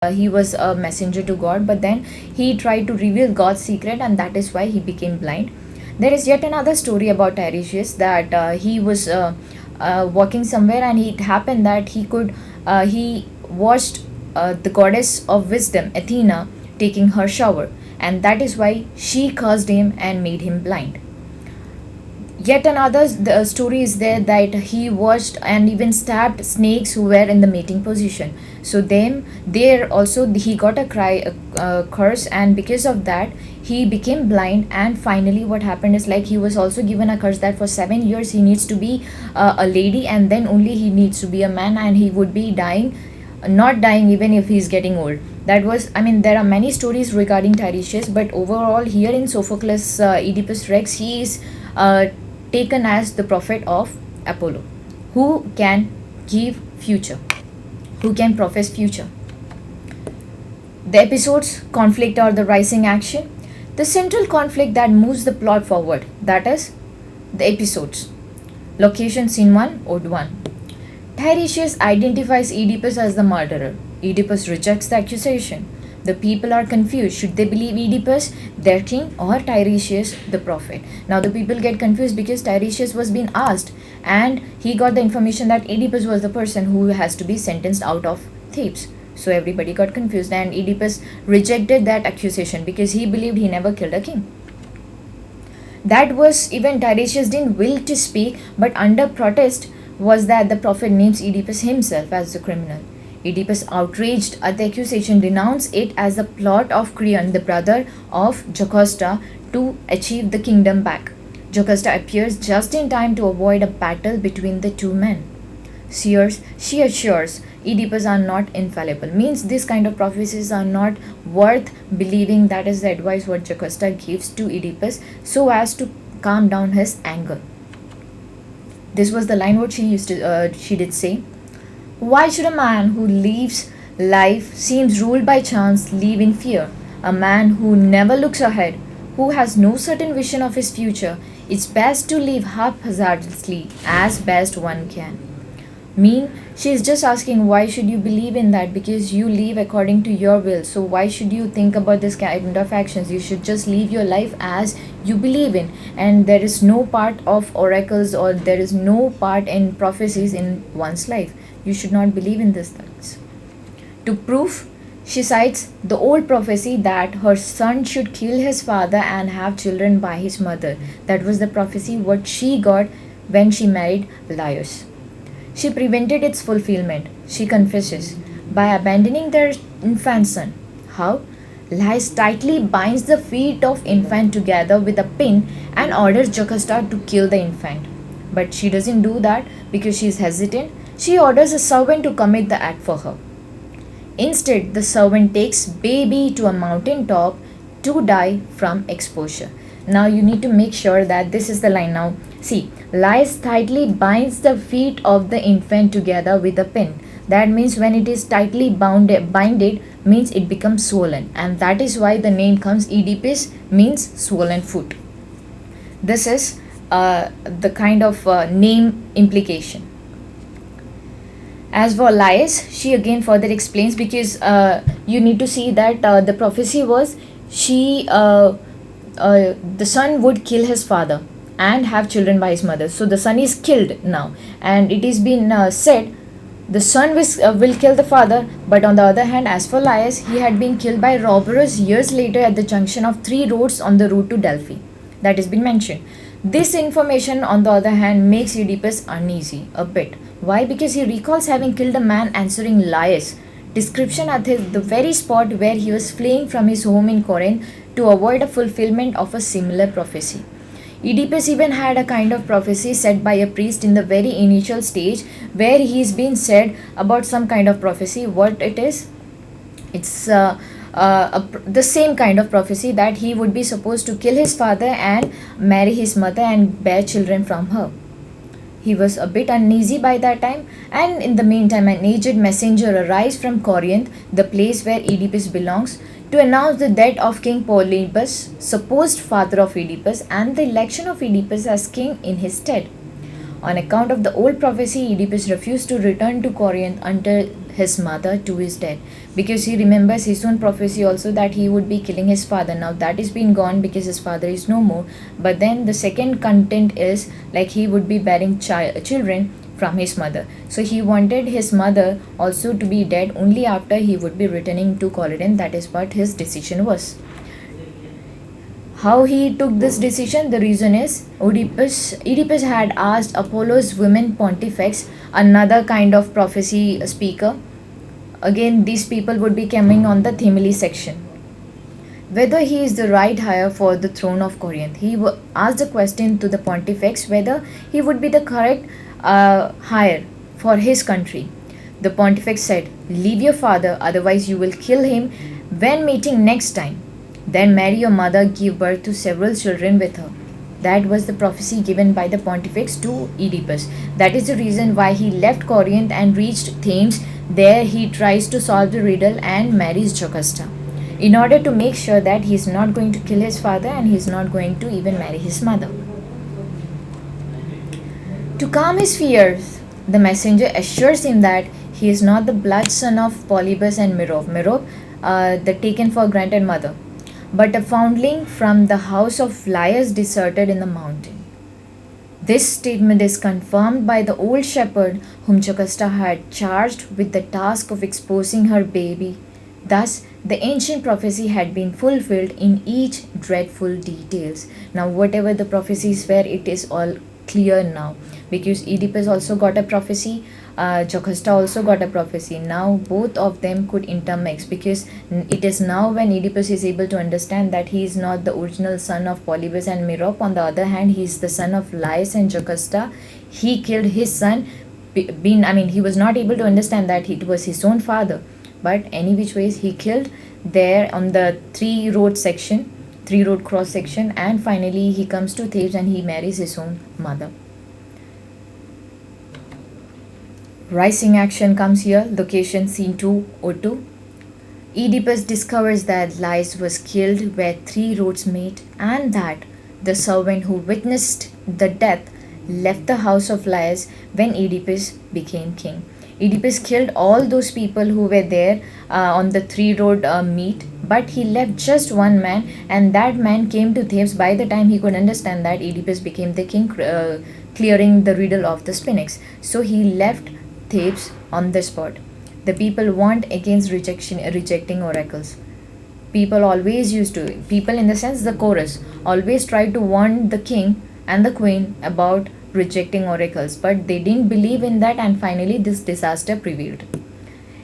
he was a messenger to God, but then he tried to reveal God's secret, and that is why he became blind. There is yet another story about Tiresias that he was walking somewhere, and it happened that he watched the goddess of wisdom, Athena, taking her shower, and that is why she cursed him and made him blind. Yet another story is there that he watched and even stabbed snakes who were in the mating position. So them there also he got a curse, and because of that he became blind. And finally, what happened is like he was also given a curse that for 7 years he needs to be a lady, and then only he needs to be a man, and he would be dying, not dying even if he's getting old. That was, I mean, there are many stories regarding Tiresias, but overall here in Sophocles, Oedipus Rex, he is taken as the prophet of Apollo, who can give future, who can profess future. The episodes conflict or the rising action, the central conflict that moves the plot forward, that is the episodes. Location scene 1, Ode 1. Tiresias identifies Oedipus as the murderer. Oedipus rejects the accusation. The people are confused. Should they believe Oedipus, their king, or Tiresias, the prophet? Now the people get confused because Tiresias was being asked, and he got the information that Oedipus was the person who has to be sentenced out of Thebes. So everybody got confused, and Oedipus rejected that accusation because he believed he never killed a king. That was even Tiresias didn't will to speak, but under protest was that the prophet names Oedipus himself as the criminal. Oedipus, outraged at the accusation, denounced it as a plot of Creon, the brother of Jocasta, to achieve the kingdom back. Jocasta appears just in time to avoid a battle between the two men. She assures Oedipus are not infallible. Means this kind of prophecies are not worth believing. That is the advice what Jocasta gives to Oedipus so as to calm down his anger. This was the line what she did say. Why should a man who lives life seems ruled by chance live in fear? A man who never looks ahead, who has no certain vision of his future, it's best to live haphazardly as best one can. She is just asking why should you believe in that, because you live according to your will. So why should you think about this kind of actions? You should just live your life as you believe in, and there is no part of oracles or there is no part in prophecies in one's life. You should not believe in these things. To prove, she cites the old prophecy that her son should kill his father and have children by his mother. That was the prophecy what she got when she married Laius. She prevented its fulfillment, she confesses, by abandoning their infant son. How? Laius tightly binds the feet of infant together with a pin and orders Jocasta to kill the infant. But she doesn't do that because she is hesitant. She orders a servant to commit the act for her. Instead, the servant takes baby to a mountain top to die from exposure. Now you need to make sure that this is the line. Now see, Laius tightly binds the feet of the infant together with a pin. That means when it is tightly binded means it becomes swollen, and that is why the name comes Oedipus, means swollen foot. This is the kind of name implication. As for Laius, she again further explains because you need to see that the prophecy was the son would kill his father and have children by his mother. So the son is killed now, and it is been said the son will kill the father. But on the other hand, as for Laius, he had been killed by robbers years later at the junction of three roads on the route to Delphi. That has been mentioned. This information, on the other hand, makes Oedipus uneasy a bit. Why? Because he recalls having killed a man answering Laius' description at the very spot where he was fleeing from his home in Corinth to avoid a fulfillment of a similar prophecy. Oedipus even had a kind of prophecy said by a priest in the very initial stage where he is being said about some kind of prophecy. What it is? It's the same kind of prophecy that he would be supposed to kill his father and marry his mother and bear children from her. He was a bit uneasy by that time, and in the meantime, an aged messenger arrives from Corinth, the place where Oedipus belongs, to announce the death of King Polybus, supposed father of Oedipus, and the election of Oedipus as king in his stead. On account of the old prophecy, Oedipus refused to return to Corinth until his mother to his death, because he remembers his own prophecy also that he would be killing his father. Now that is been gone because his father is no more, but then the second content is like he would be bearing children from his mother. So he wanted his mother also to be dead only after he would be returning to Coleraine. That is what his decision was. How he took this decision? The reason is Oedipus had asked Apollo's women pontifex, another kind of prophecy speaker. Again, these people would be coming on the Themeli section, whether he is the right heir for the throne of Corinth. He asked a question to the pontifex whether he would be the correct heir for his country. The pontifex said, "Leave your father, otherwise you will kill him when meeting next time. Then marry your mother, give birth to several children with her." That was the prophecy given by the pontifex to Oedipus. That is the reason why he left Corinth and reached Thames. There he tries to solve the riddle and marries Jocasta, in order to make sure that he is not going to kill his father and he is not going to even marry his mother. To calm his fears, the messenger assures him that he is not the blood son of Polybus and Merope, the taken for granted mother, but a foundling from the house of Laius deserted in the mountain. This statement is confirmed by the old shepherd whom Jocasta had charged with the task of exposing her baby. Thus, the ancient prophecy had been fulfilled in each dreadful details. Now, whatever the prophecies were, it is all clear now, because Oedipus also got a prophecy, Jocasta also got a prophecy. Now both of them could intermix, because it is now when Oedipus is able to understand that he is not the original son of Polybus and Merope. On the other hand, he is the son of Laius and Jocasta. He killed his son. He was not able to understand that it was his own father. But any which ways, he killed there on the three road cross section, and finally he comes to Thebes and he marries his own mother. Rising action comes here. Location scene 202. Oedipus discovers that Laius was killed where three roads meet, and that the servant who witnessed the death left the house of Laius when Oedipus became king. Oedipus killed all those people who were there on the three road meet, but he left just one man, and that man came to Thebes by the time he could understand that Oedipus became the king, clearing the riddle of the Sphinx. So he left Thebes on the spot. The people warned against rejecting oracles. People in the sense the chorus, always tried to warn the king and the queen about rejecting oracles, but they didn't believe in that, and finally this disaster prevailed.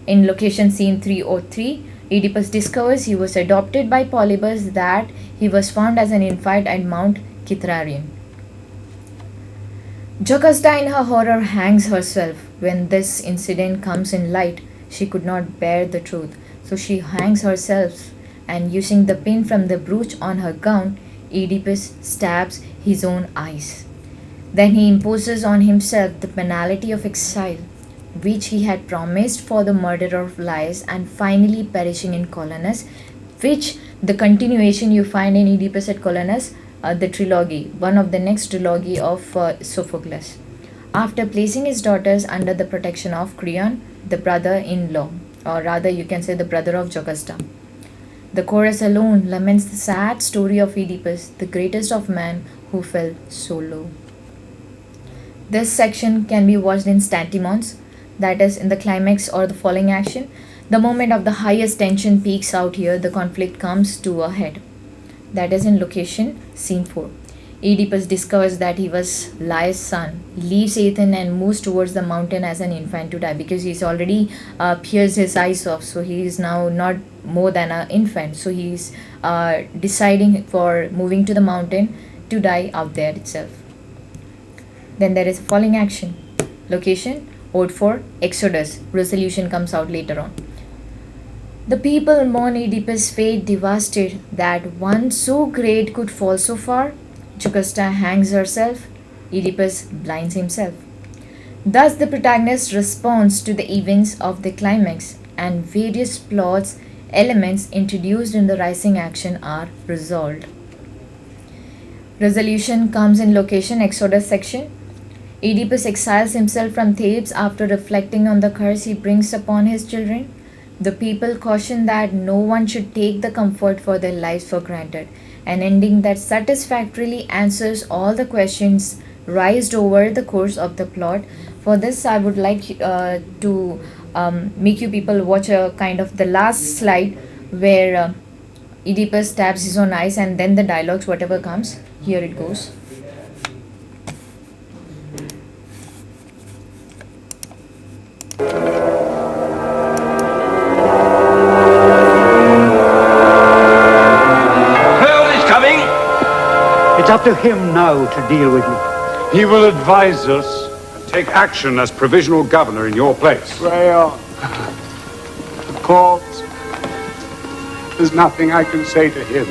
In location scene 303, Oedipus discovers he was adopted by Polybus, that he was found as an infant at Mount Kithrarion. Jocasta in her horror hangs herself. When this incident comes in light, she could not bear the truth, so she hangs herself, and using the pin from the brooch on her gown, Oedipus stabs his own eyes. Then he imposes on himself the penalty of exile, which he had promised for the murder of Laius, and finally perishing in Colonus, which the continuation you find in Oedipus at Colonus, the trilogy, one of the next trilogy of Sophocles. After placing his daughters under the protection of Creon, the brother-in-law, or rather you can say the brother of Jocasta. The chorus alone laments the sad story of Oedipus, the greatest of men who fell so low. This section can be watched in stantimons, that is, in the climax or the falling action. The moment of the highest tension peaks out here, the conflict comes to a head. That is in location scene 4. Oedipus discovers that he was Laius' son, leaves Athens and moves towards the mountain as an infant to die, because he's already pierced his eyes off, so he is now not more than an infant. So he's deciding for moving to the mountain to die out there itself. Then there is falling action. Location Ode 4, Exodus. Resolution comes out later on. The people mourn Oedipus' fate, devastated that one so great could fall so far. Jocasta hangs herself. Oedipus blinds himself. Thus the protagonist responds to the events of the climax, and various plots elements introduced in the rising action are resolved. Resolution comes in location Exodus section. Oedipus exiles himself from Thebes after reflecting on the curse he brings upon his children. The people caution that no one should take the comfort for their lives for granted, an ending that satisfactorily answers all the questions raised over the course of the plot. For this, I would like to make you people watch a kind of the last slide where Oedipus stabs his own eyes and then the dialogues, whatever comes. Here it goes. It's up to him now to deal with me. He will advise us and take action as provisional governor in your place. Creon. Of course. There's nothing I can say to him.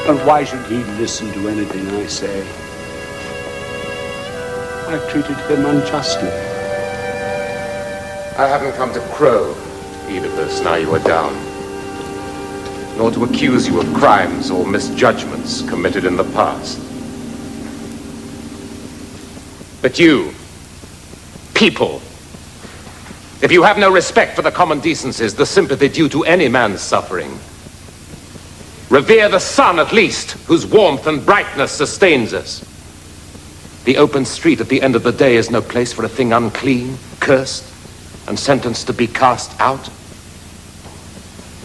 And why should he listen to anything I say? I've treated him unjustly. I haven't come to crow, Oedipus, now you are down, nor to accuse you of crimes or misjudgments committed in the past. But you, people, if you have no respect for the common decencies, the sympathy due to any man's suffering, revere the sun at least, whose warmth and brightness sustains us. The open street at the end of the day is no place for a thing unclean, cursed, and sentenced to be cast out.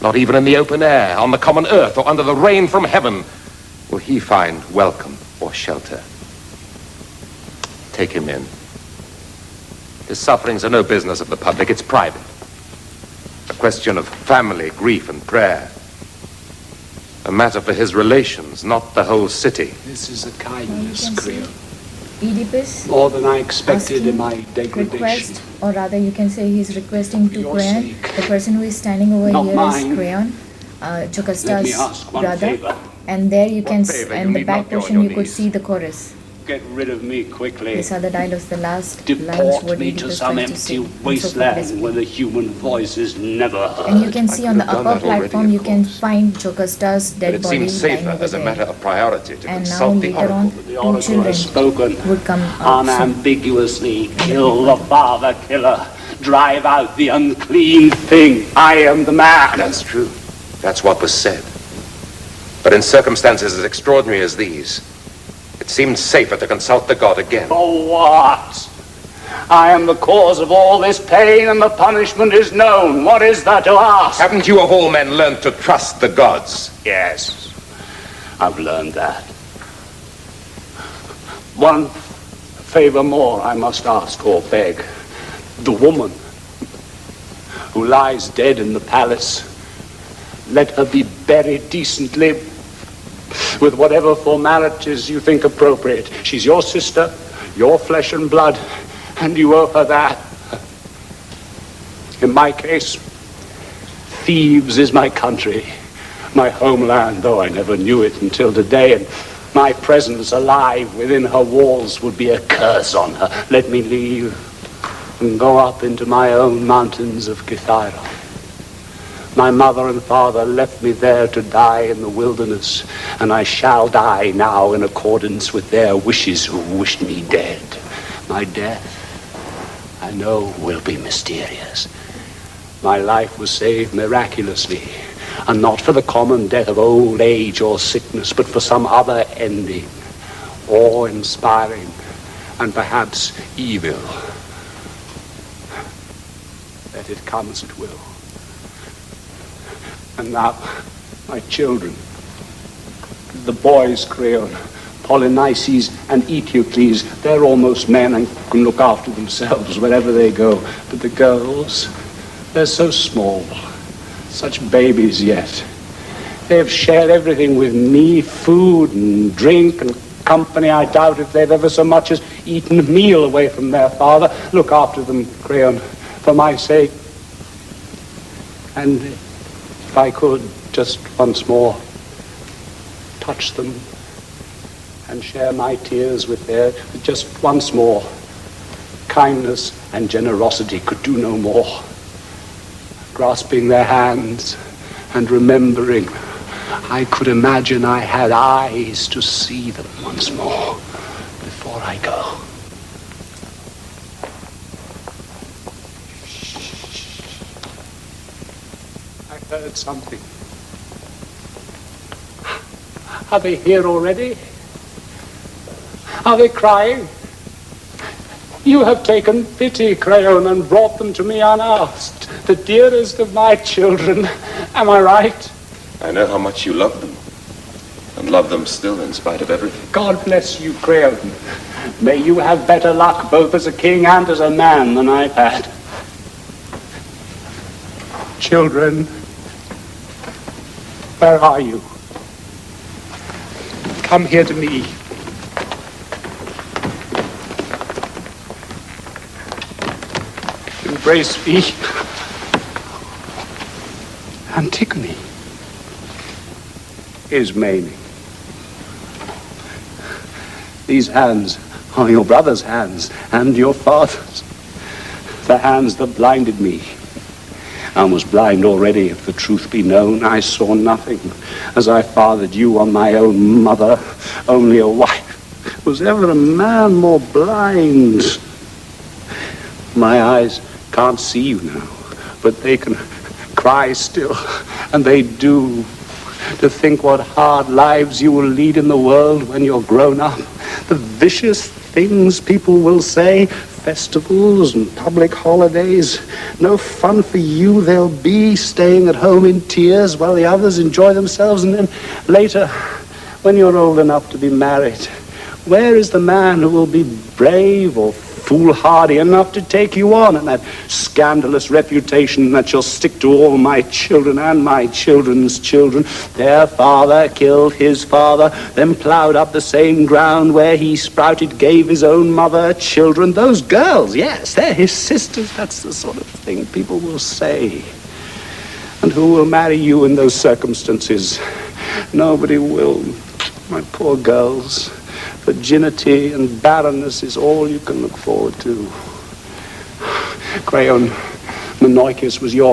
Not even in the open air, on the common earth, or under the rain from heaven will he find welcome or shelter. Take him in. His sufferings are no business of the public, it's private. A question of family, grief, and prayer. A matter for his relations, not the whole city. This is a kindness, Creon. Oedipus More than I expected in my degradation. request, or rather you can say he's requesting to your Creon. sake. The person who is standing over Not here mine. is Creon, Let me Jocasta's ask one brother. favor. And there you can, favor? and You the need back not go on portion your you could knees. see the chorus. Get rid of me quickly. These are the dialogues, the last lines Deport what me to Oedipus some tries to empty say. And so wasteland forth. where the human voice is never heard. And you can see on the could have upper done that already, platform, of you can course. find Jocasta's But dead it body seems lying safer over as a there. matter of priority to And now consult the later on, oracle. The two oracle children has spoken. would come out soon. Unambiguously kill the father killer. Drive out the unclean thing. I am the man. That's true. That's what was said. But in circumstances as extraordinary as these, it seemed safer to consult the god again. For what? I am the cause of all this pain and the punishment is known. What is there to ask? Haven't you of all men learned to trust the gods? Yes, I've learned that. One favor more I must ask or beg. The woman who lies dead in the palace, let her be buried decently with whatever formalities you think appropriate. She's your sister, your flesh and blood, and you owe her that. In my case, Thebes is my country, my homeland, though I never knew it until today, and my presence alive within her walls would be a curse on her. Let me leave and go up into my own mountains of Kithaeron. My mother and father left me there to die in the wilderness, and I shall die now in accordance with their wishes who wished me dead. My death, I know, will be mysterious. My life was saved miraculously, and not for the common death of old age or sickness, but for some other ending, awe-inspiring, and perhaps evil. Let it come as it will. And now, my children, the boys, Creon, Polynices and Eteocles, they're almost men and can look after themselves wherever they go. But the girls, they're so small, such babies yet. They have shared everything with me, food and drink and company. I doubt if they've ever so much as eaten a meal away from their father. Look after them, Creon, for my sake. And if I could just once more touch them and share my tears with theirs, just once more, kindness and generosity could do no more. Grasping their hands and remembering, I could imagine I had eyes to see them once more before I go. heard something. Are they here already? Are they crying? You have taken pity, Crayon, and brought them to me unasked. The dearest of my children. Am I right? I know how much you love them, and love them still in spite of everything. God bless you, Crayon. May you have better luck both as a king and as a man than I've had. Children, where are you? Come here to me. Embrace me. Antigone. Ismene. These hands are your brother's hands and your father's. The hands that blinded me. I was blind already, if the truth be known. I saw nothing as I fathered you on my own mother, only a wife. Was ever a man more blind? My eyes can't see you now, but they can cry still, and they do. To think what hard lives you will lead in the world when you're grown up. The vicious things people will say, festivals and public holidays. No fun for you they'll be, staying at home in tears while the others enjoy themselves. And then later, when you're old enough to be married, where is the man who will be brave or foolhardy enough to take you on, and that scandalous reputation that shall stick to all my children and my children's children? Their father killed his father, then ploughed up the same ground where he sprouted, gave his own mother children. Those girls, yes, they're his sisters. That's the sort of thing people will say. And who will marry you in those circumstances? Nobody will. My poor girls. Virginity and barrenness is all you can look forward to. Crayon, Menoikis was your